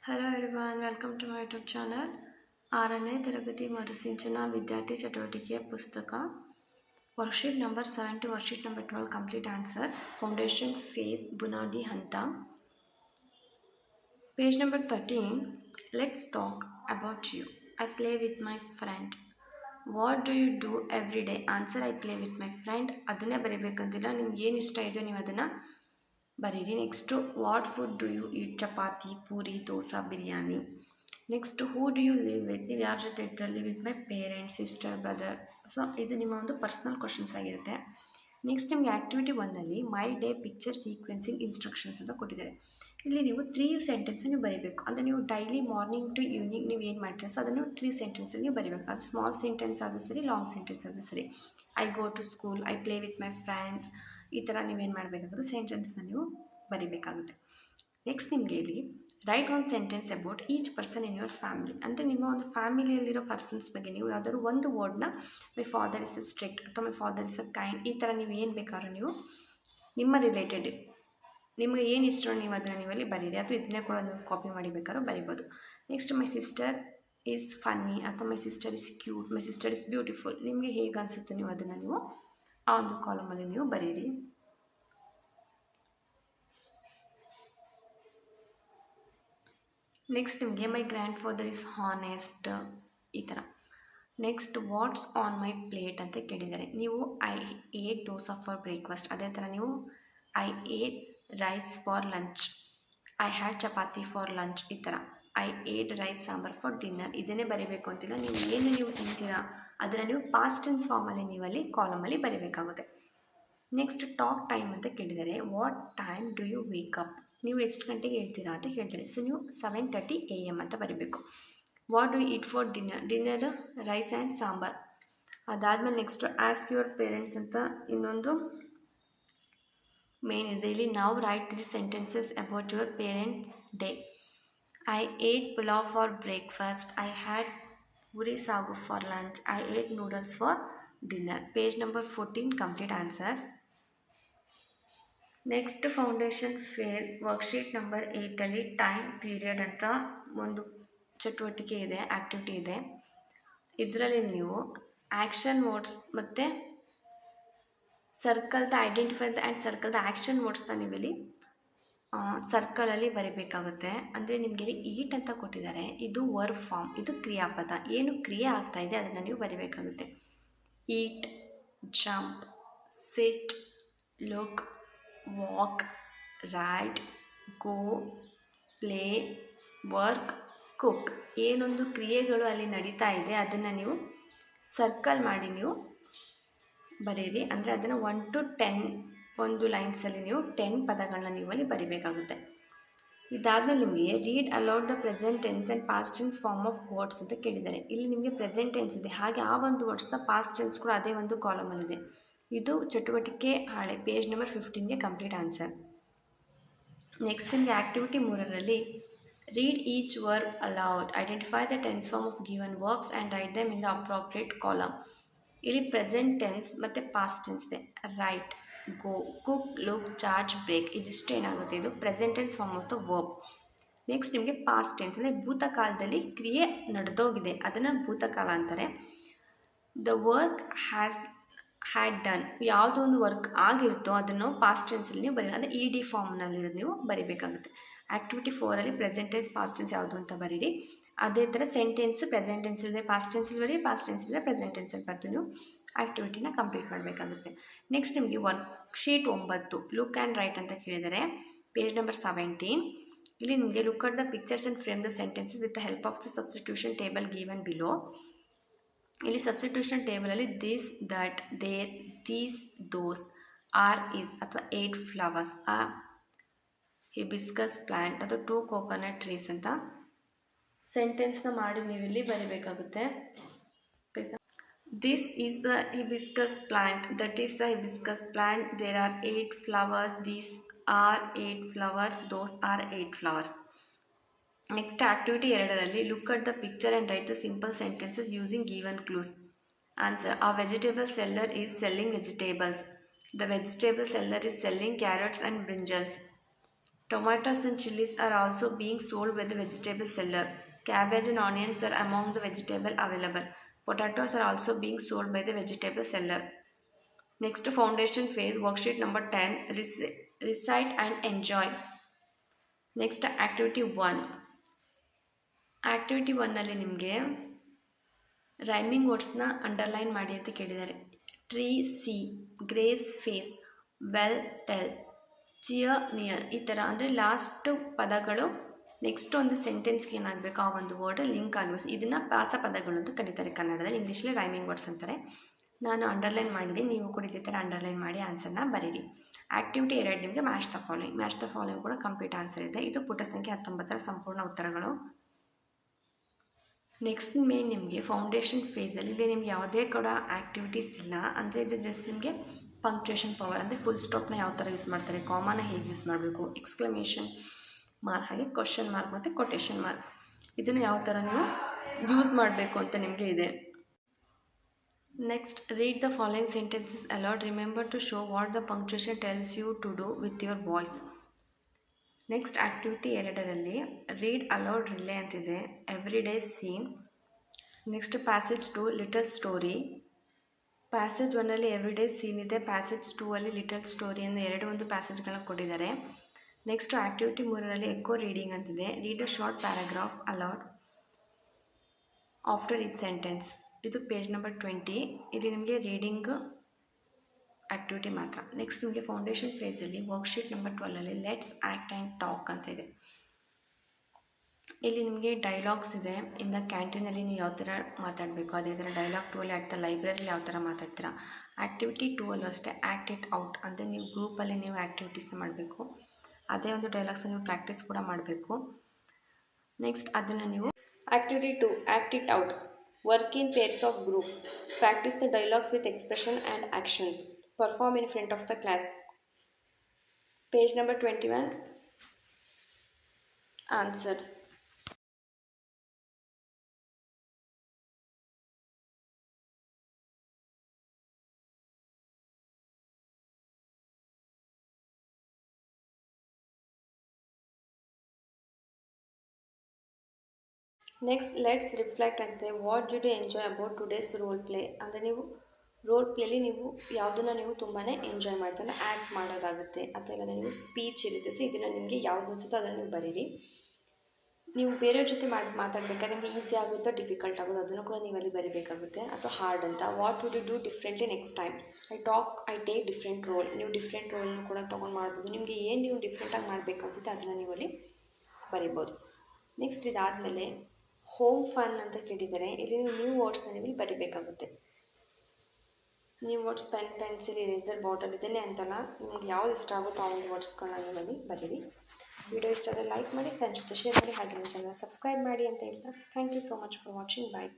Hello everyone, welcome to my YouTube channel. 6ನೇ ತರಗತಿ ಮರುಸಿಂಚನ ವಿದ್ಯಾರ್ಥಿ ಚಟುವಟಿಕೆಯ ಪುಸ್ತಕ worksheet number 7 to worksheet number 12 complete answer foundation phase ಬುನಾದಿ ಹಂತ. Page number 13. Let's talk about you. I play with my friend. What do you do every day? Answer, I play with my friend. ಅದನ್ನೇ ಬರೀಬೇಕಂತಿಲ್ಲ, ನಿಮ್ಗೆ ಏನು ಇಷ್ಟ ಇದೆಯೋ ನೀವು ಅದನ್ನು ಬರೀರಿ. Next what food do you eat? Chapati, puri, dosa, biryani. Next who do you live with? ನೀವು ಯಾರ ಜೊತೆ ಇರ್ತಾರೆ? Live with my parents, sister, brother. So ಇದು ನಿಮ್ಮ ಒಂದು ಪರ್ಸ್ನಲ್ ಕ್ವಶನ್ಸ್ ಆಗಿರುತ್ತೆ. ನೆಕ್ಸ್ಟ್ ನಿಮಗೆ ಆ್ಯಕ್ಟಿವಿಟಿ 1ಅಲ್ಲಿ my day picture sequencing instructions ಅಂತ ಕೊಟ್ಟಿದ್ದಾರೆ. ಇಲ್ಲಿ ನೀವು 3 ಸೆಂಟೆನ್ಸ್ ನೀವು ಬರೀಬೇಕು. ಅಂದರೆ ನೀವು ಡೈಲಿ ಮಾರ್ನಿಂಗ್ ಟು ಈವ್ನಿಂಗ್ ನೀವು ಏನು ಮಾಡ್ತೀರಾ, ಸೊ ಅದನ್ನು 3 ಸೆಂಟೆನ್ಸಲ್ಲಿ ನೀವು ಬರೀಬೇಕು. ಅದು ಸ್ಮಾಲ್ ಸೆಂಟೆನ್ಸ್ ಆದರೂ ಸರಿ, ಲಾಂಗ್ ಸೆಂಟೆನ್ಸ್ ಆದರೂ ಸರಿ. I go to school, I play with my friends, ಈ ಥರ ನೀವೇನು ಮಾಡಬೇಕಾಗುತ್ತೆ, ಸೆಂಟೆನ್ಸ್ನ ನೀವು ಬರೀಬೇಕಾಗುತ್ತೆ. ನೆಕ್ಸ್ಟ್ ನಿಮಗೆ ಇಲ್ಲಿ write one sentence about each person in your family. ಅಂದರೆ ನಿಮ್ಮ ಒಂದು ಫ್ಯಾಮಿಲಿಯಲ್ಲಿರೋ ಪರ್ಸನ್ಸ್ ಬಗ್ಗೆ ನೀವು ಯಾವ್ದಾದ್ರು ಒಂದು ವರ್ಡ್ನ my father is a strict ಅಥವಾ my father is a kind, ಈ ಥರ ನೀವು ಏನು ಬೇಕಾದ್ರೂ ನೀವು ನಿಮ್ಮ ರಿಲೇಟೆಡ್ ನಿಮಗೆ ಏನು ಇಷ್ಟ ನೀವು ಅದನ್ನು ನೀವಲ್ಲಿ ಬರೀರಿ. ಅಥವಾ ಇದನ್ನೇ ಕೂಡ ನೀವು ಕಾಪಿ ಮಾಡಿ ಬೇಕಾದ್ರೂ ಬರಿಬೋದು. Next my sister is funny ಅಥವಾ my sister is cute, my sister is beautiful. ನಿಮಗೆ ಹೇಗೆ ಅನಿಸುತ್ತೆ ನೀವು ಅದನ್ನು ನೀವು ಆ ಒಂದು ಕಾಲಮಲ್ಲಿ ನೀವು ಬರೀರಿ. ನೆಕ್ಸ್ಟ್ ನಿಮಗೆ my grandfather is honest, ಈ ಥರ. Next what's on my plate ಅಂತ ಕೇಳಿದ್ದಾರೆ. ನೀವು I ate dosa for breakfast, ಅದೇ ಥರ ನೀವು I ate rice for lunch, I had chapati for lunch, ಈ ಥರ. I ate rice sambar for dinner. ಇದನ್ನೇ ಬರೀಬೇಕು ಅಂತಿಲ್ಲ, ನೀವು ಏನು ನೀವು ತಿಂತೀರಾ ಅದನ್ನು ನೀವು ಪಾಸ್ಟ್ ಟೆನ್ಸ್ ಫಾರ್ಮಲ್ಲಿ ನೀವಲ್ಲಿ ಕಾಲಮಲ್ಲಿ ಬರೀಬೇಕಾಗುತ್ತೆ. ನೆಕ್ಸ್ಟ್ ಟಾಕ್ ಟೈಮ್ ಅಂತ ಕೇಳಿದ್ದಾರೆ. What time do you wake up? ನೀವು ಎಷ್ಟು ಗಂಟೆಗೆ ಹೇಳ್ತೀರಾ ಅಂತ ಹೇಳ್ತಾರೆ. ಸೊ ನೀವು 7:30 AM ಅಂತ ಬರೀಬೇಕು. What do eat for dinner rice and sambar. ಅದಾದಮೇಲೆ ನೆಕ್ಸ್ಟ್ ಆಸ್ಕ್ ಯುವರ್ ಪೇರೆಂಟ್ಸ್ ಅಂತ ಇನ್ನೊಂದು ಮೇನ್ ಇದೆ. ಇಲ್ಲಿ ನಾವು write 3 sentences about your parents day. I ate pulao for breakfast, I had puri sagu for lunch, I ate noodles for dinner. Page number 14 complete answers. Next foundation phase worksheet number 8ಅಲ್ಲಿ time period ಅಂತ ಒಂದು ಚಟುವಟಿಕೆ ಇದೆ, activity ಇದೆ. ಇದರಲ್ಲಿ ನೀವು action words ಮತ್ತು circle the identify and circle the action ಮೋಡ್ಸ್ನ ನೀವಿಲ್ಲಿ ಸರ್ಕಲಲ್ಲಿ ಬರೀಬೇಕಾಗುತ್ತೆ. ಅಂದರೆ ನಿಮಗೆ ಈಟ್ ಅಂತ ಕೊಟ್ಟಿದ್ದಾರೆ, ಇದು ವರ್ಬ್ ಫಾರ್ಮ್, ಇದು ಕ್ರಿಯಾಪದ. ಏನು ಕ್ರಿಯೆ ಆಗ್ತಾ ಇದೆ ಅದನ್ನು ನೀವು ಬರೀಬೇಕಾಗುತ್ತೆ. ಈಟ್, ಜಂಪ್, ಸಿಟ್, ಲುಕ್, ವಾಕ್, ರೈಡ್, ಗೋ, ಪ್ಲೇ, ವರ್ಕ್, ಕುಕ್. ಏನೊಂದು ಕ್ರಿಯೆಗಳು ಅಲ್ಲಿ ನಡೀತಾ ಇದೆ ಅದನ್ನು ನೀವು ಸರ್ಕಲ್ ಮಾಡಿ ನೀವು ಬರೀರಿ. ಅಂದರೆ ಅದನ್ನು 1 to 10 ಒಂದು ಲೈನ್ಸಲ್ಲಿ ನೀವು 10 ಪದಗಳನ್ನ ನೀವು ಅಲ್ಲಿ ಬರೀಬೇಕಾಗುತ್ತೆ. ಇದಾದಮೇಲೆ ನಿಮಗೆ read aloud the present tense and past tense form of words ಅಂತ ಕೇಳಿದ್ದಾರೆ. ಇಲ್ಲಿ ನಿಮಗೆ ಪ್ರೆಸೆಂಟ್ ಟೆನ್ಸ್ ಇದೆ, ಹಾಗೆ ಆ ಒಂದು ವರ್ಡ್ಸ್ನ ಪಾಸ್ಟ್ ಟೆನ್ಸ್ ಕೂಡ ಅದೇ ಒಂದು ಕಾಲಮಲ್ಲಿದೆ. ಇದು ಚಟುವಟಿಕೆ ಹಾಳೆ. ಪೇಜ್ ನಂಬರ್ 15ಗೆ ಕಂಪ್ಲೀಟ್ ಆನ್ಸರ್. ನೆಕ್ಸ್ಟ್ ನಿಮಗೆ ಆ್ಯಕ್ಟಿವಿಟಿ 3ರಲ್ಲಿ read each verb aloud, identify the tense form of given verbs and write them in the appropriate column. ಇಲ್ಲಿ ಪ್ರೆಸೆಂಟ್ ಟೆನ್ಸ್ ಮತ್ತು ಪಾಸ್ಟ್ ಟೆನ್ಸ್ ಇದೆ. Write, go, cook, look, charge, break, ಇದಿಷ್ಟು ಏನಾಗುತ್ತೆ, ಇದು present tense form of the verb. Next ನಿಮಗೆ past tense ಅಂದರೆ ಭೂತಕಾಲದಲ್ಲಿ ಕ್ರಿಯೆ ನಡೆದೋಗಿದೆ, ಅದನ್ನು ಭೂತಕಾಲ ಅಂತಾರೆ. ದ ವರ್ಕ್ ಹ್ಯಾಡ್ ಡನ್, ಯಾವುದೋ ಒಂದು ವರ್ಕ್ ಆಗಿರುತ್ತೋ ಅದನ್ನು ಪಾಸ್ಟ್ ಟೆನ್ಸಲ್ಲಿ ನೀವು ಬರೀ, ಅಂದರೆ ED ಫಾರ್ಮ್ನಲ್ಲಿರೋದು ನೀವು ಬರೀಬೇಕಾಗುತ್ತೆ. ಆ್ಯಕ್ಟಿವಿಟಿ 4ಅಲ್ಲಿ ಪ್ರೆಸೆಂಟ್ ಟೆನ್ಸ್ ಪಾಸ್ಟ್ ಟೆನ್ಸ್ ಯಾವುದು ಅಂತ ಬರೀರಿ. ಅದೇ ಥರ ಸೆಂಟೆನ್ಸ್ ಪ್ರೆಸೆಂಟ್ ಟೆನ್ಸ್ ಇದೆ, ಪಾಸ್ಟ್ ಟೆನ್ಸಲ್ಲಿ ಬರೀ, ಪಾಸ್ಟ್ ಟೆನ್ಸ್ ಇದೆ, ಪ್ರೆಸೆಂಟ್ ಟೆನ್ಸಲ್ಲಿ ಬರ್ತು ನೀವು ಆ್ಯಕ್ಟಿವಿಟಿನ ಕಂಪ್ಲೀಟ್ ಮಾಡಬೇಕಾಗುತ್ತೆ. ನೆಕ್ಸ್ಟ್ ನಿಮಗೆ ವರ್ಕ್ಶೀಟ್ 9 ಲುಕ್ ಆ್ಯಂಡ್ ರೈಟ್ ಅಂತ ಕೇಳಿದರೆ. Page number 17. ಇಲ್ಲಿ ನಿಮಗೆ look at the pictures and frame the sentences with the help of the substitution table given below. ಇಲ್ಲಿ ಸಬ್ಸ್ಟಿಟ್ಯೂಷನ್ ಟೇಬಲಲ್ಲಿ this, that, there, these, those, R, is ಅಥವಾ 8 flowers, ಆ hibiscus plant ಅಥವಾ 2 coconut trees ಅಂತ ಸೆಂಟೆನ್ಸ್ನ ಮಾಡಿ ನೀವಿಲ್ಲಿ ಬರೀಬೇಕಾಗುತ್ತೆ. This is the hibiscus plant, that is the hibiscus plant, there are 8 flowers, these are 8 flowers, those are 8 flowers. Next activity 2ರಲ್ಲಿ look at the picture and write the simple sentences using given clues. Answer, a vegetable seller is selling vegetables, the vegetable seller is selling carrots and brinjals. Tomatoes and chilies are also being sold by the vegetable seller. Cabbage and onions are among the vegetable available. Potatoes are also being sold by the vegetable seller. Next, foundation phase, worksheet number 10, recite and enjoy. Next, activity 1. Activity 1ನಲ್ಲಿ ನಿಮಗೆ rhyming ವರ್ಡ್ಸ್ನ underline ಮಾಡಿ ಅಂತ ಕೇಳಿದ್ದಾರೆ. Tree, sea, grace, face, well, tell, cheer, near, ಈ ಥರ ಅಂದರೆ last ಪದಗಳು ನೆಕ್ಸ್ಟ್ ಒಂದು ಸೆಂಟೆನ್ಸ್ಗೆ ಏನಾಗಬೇಕು ಆ ಒಂದು ವರ್ಡ್ ಲಿಂಕ್ ಆಗಬೇಕು. ಇದನ್ನು ಪ್ರಾಸ ಪದಗಳು ಅಂತ ಕರೀತಾರೆ ಕನ್ನಡದಲ್ಲಿ. ಇಂಗ್ಲೀಷಲ್ಲಿ ರೈಮಿಂಗ್ ವರ್ಡ್ಸ್ ಅಂತಾರೆ. ನಾನು ಅಂಡರ್ಲೈನ್ ಮಾಡಿದ್ದೀನಿ, ನೀವು ಕೂಡ ಇದೇ ಥರ ಅಂಡರ್ಲೈನ್ ಮಾಡಿ ಆನ್ಸರ್ನ ಬರೀರಿ. ಆ್ಯಕ್ಟಿವಿಟಿ 2 ನಿಮಗೆ match the following. Match the following ಕೂಡ ಕಂಪ್ಲೀಟ್ ಆನ್ಸರ್ ಇದೆ. ಇದು ಪುಟ ಸಂಖ್ಯೆ 19ರ ಸಂಪೂರ್ಣ ಉತ್ತರಗಳು. ನೆಕ್ಸ್ಟ್ ಮೇನ್ ನಿಮಗೆ ಫೌಂಡೇಶನ್ ಫೇಸಲ್ಲಿ ಇಲ್ಲಿ ನಿಮ್ಗೆ ಯಾವುದೇ ಕೂಡ ಆ್ಯಕ್ಟಿವಿಟೀಸ್ ಇಲ್ಲ. ಅಂದರೆ ಇದು ಜಸ್ಟ್ ನಿಮಗೆ ಪಂಕ್ಚುಯೇಷನ್ ಪವರ್ ಅಂದರೆ ಫುಲ್ ಸ್ಟಾಪ್ನ ಯಾವ ಥರ ಯೂಸ್ ಮಾಡ್ತಾರೆ, ಕಾಮನ ಹೇಗೆ ಯೂಸ್ ಮಾಡಬೇಕು, ಎಕ್ಸ್ಕ್ಲಮೇಷನ್ ಮಾರ್ಕ್, ಹಾಗೆ ಕ್ವಶನ್ ಮಾರ್ಕ್ ಮತ್ತು ಕೊಟೇಶನ್ ಮಾರ್ಕ್, ಇದನ್ನು ಯಾವ ಥರ ನೀವು ಯೂಸ್ ಮಾಡಬೇಕು ಅಂತ ನಿಮಗೆ ಇದೆ. Next, read the following sentences aloud. Remember to show what the punctuation tells you to do with your voice. Next activity 2ರಲ್ಲಿ ರೀಡ್ ಅಲೌಡ್ ರಿಲೇ ಅಂತಿದೆ. Every day scene. Next passage 2 little story. Passage 1ನಲ್ಲಿ every day scene ಇದೆ. Passage 2ಅಲ್ಲಿ little story ಅನ್ನೋ ಒಂದು ಪ್ಯಾಸೇಜ್ಗಳನ್ನ ಕೊಟ್ಟಿದ್ದಾರೆ. Next activity 3ರಲ್ಲಿ echo reading ಅಂತಿದೆ. Read a short paragraph aloud after each sentence. ಇದು ಪೇಜ್ ನಂಬರ್ 20. ಇಲ್ಲಿ ನಿಮಗೆ ರೀಡಿಂಗ್ ಆ್ಯಕ್ಟಿವಿಟಿ ಮಾತ್ರ. ನೆಕ್ಸ್ಟ್ ನಿಮಗೆ ಫೌಂಡೇಶನ್ ಫೇಸಲ್ಲಿ ವರ್ಕ್ಶೀಟ್ ನಂಬರ್ 12ಅಲ್ಲಿ ಲೆಟ್ಸ್ ಆ್ಯಕ್ಟ್ ಆ್ಯಂಡ್ ಟಾಕ್ ಅಂತ ಇದೆ. ಇಲ್ಲಿ ನಿಮಗೆ ಡೈಲಾಗ್ಸ್ ಇದೆ. ಇನ್ನು ಕ್ಯಾಂಟೀನಲ್ಲಿ ನೀವು ಯಾವ ಥರ ಮಾತಾಡಬೇಕು ಅದೇ ಥರ ಡೈಲಾಗ್ 2ಅಲ್ಲಿ ಅಟ್ ದ ಲೈಬ್ರರಿಲಿ ಯಾವ ಥರ ಮಾತಾಡ್ತೀರಾ. ಆ್ಯಕ್ಟಿವಿಟಿ 2ಅಲ್ಲೂ ಅಷ್ಟೇ ಆ್ಯಕ್ಟ್ ಇಟ್ ಔಟ್ ಅಂದರೆ ನೀವು ಗ್ರೂಪಲ್ಲಿ ನೀವು ಆ್ಯಕ್ಟಿವಿಟೀಸ್ನ ಮಾಡಬೇಕು. ಅದೇ ಒಂದು ಡೈಲಾಗ್ಸನ್ನು ನೀವು ಪ್ರಾಕ್ಟೀಸ್ ಕೂಡ ಮಾಡಬೇಕು. ನೆಕ್ಸ್ಟ್ ಅದನ್ನು ನೀವು activity 2 act it out. Work in pairs of group. Practice the dialogues with expression and actions. Perform in front of the class. Page number 21. Answers. Next, let's reflect and say what did you enjoy about today's role play. ಅಂದರೆ ನೀವು roll ಪ್ಲೇಲಿ ನೀವು ಯಾವುದನ್ನು ನೀವು ತುಂಬಾ enjoy ಮಾಡ್ತಾರೆ, act ಮಾಡೋದಾಗುತ್ತೆ ಅಥವಾ ನೀವು speech ಇರುತ್ತೆ. ಸೊ ಇದನ್ನು ನಿಮಗೆ ಯಾವ್ದು ಅನಿಸುತ್ತೋ ಅದನ್ನು ನೀವು ಬರೀರಿ. ನೀವು ಬೇರೆಯವ್ರ ಜೊತೆ ಮಾತಾಡಬೇಕಾದ್ರೆ ನಿಮಗೆ ಈಸಿ ಆಗುತ್ತೋ ಡಿಫಿಕಲ್ಟ್ ಆಗೋದು ಅದನ್ನು ಕೂಡ ನೀವು ಅಲ್ಲಿ ಬರೀಬೇಕಾಗುತ್ತೆ. ಅಥವಾ ಹಾರ್ಡ್ ಅಂತ. What would you do differently next time. I take different role. ನೀವು ಡಿಫ್ರೆಂಟ್ ರೋಲನ್ನು ಕೂಡ ತೊಗೊಂಡು ಮಾಡ್ಬೋದು. ನಿಮಗೆ ಏನು ನೀವು ಡಿಫ್ರೆಂಟಾಗಿ ಮಾಡಬೇಕು ಅನಿಸುತ್ತೆ ಅದನ್ನು ನೀವು ಅಲ್ಲಿ ಬರಿಬೋದು. ನೆಕ್ಸ್ಟ್ ಇದಾದಮೇಲೆ ಹೋಮ್ ಫನ್ ಅಂತ ಕೇಳಿದ್ದಾರೆ. ಇಲ್ಲಿ ನೀವು ವರ್ಡ್ಸ್ನ ನೀವು ಇಲ್ಲಿ ಬರಿಬೇಕಾಗುತ್ತೆ. ನೀವು words pen, pencil, eraser, bottle ಇದನ್ನೇ ಅಂತಲ್ಲ, ನಿಮ್ಗೆ ಯಾವ್ದು ಇಷ್ಟ ಆಗುತ್ತೋ ಆ ಒಂದು ವರ್ಡ್ಸ್ಗಳನ್ನ ನೀವು ಬರೀರಿ. ವಿಡಿಯೋ ಇಷ್ಟ ಆದರೆ ಲೈಕ್ ಮಾಡಿ, ಫ್ರೆಂಡ್ಸ್ ಜೊತೆ ಶೇರ್ ಮಾಡಿ, ಹಾಗೆ ನನ್ನ ಚಾನಲ್ ಸಬ್ಸ್ಕ್ರೈಬ್ ಮಾಡಿ ಅಂತ ಹೇಳ್ತಾ thank you so much for watching. Bye.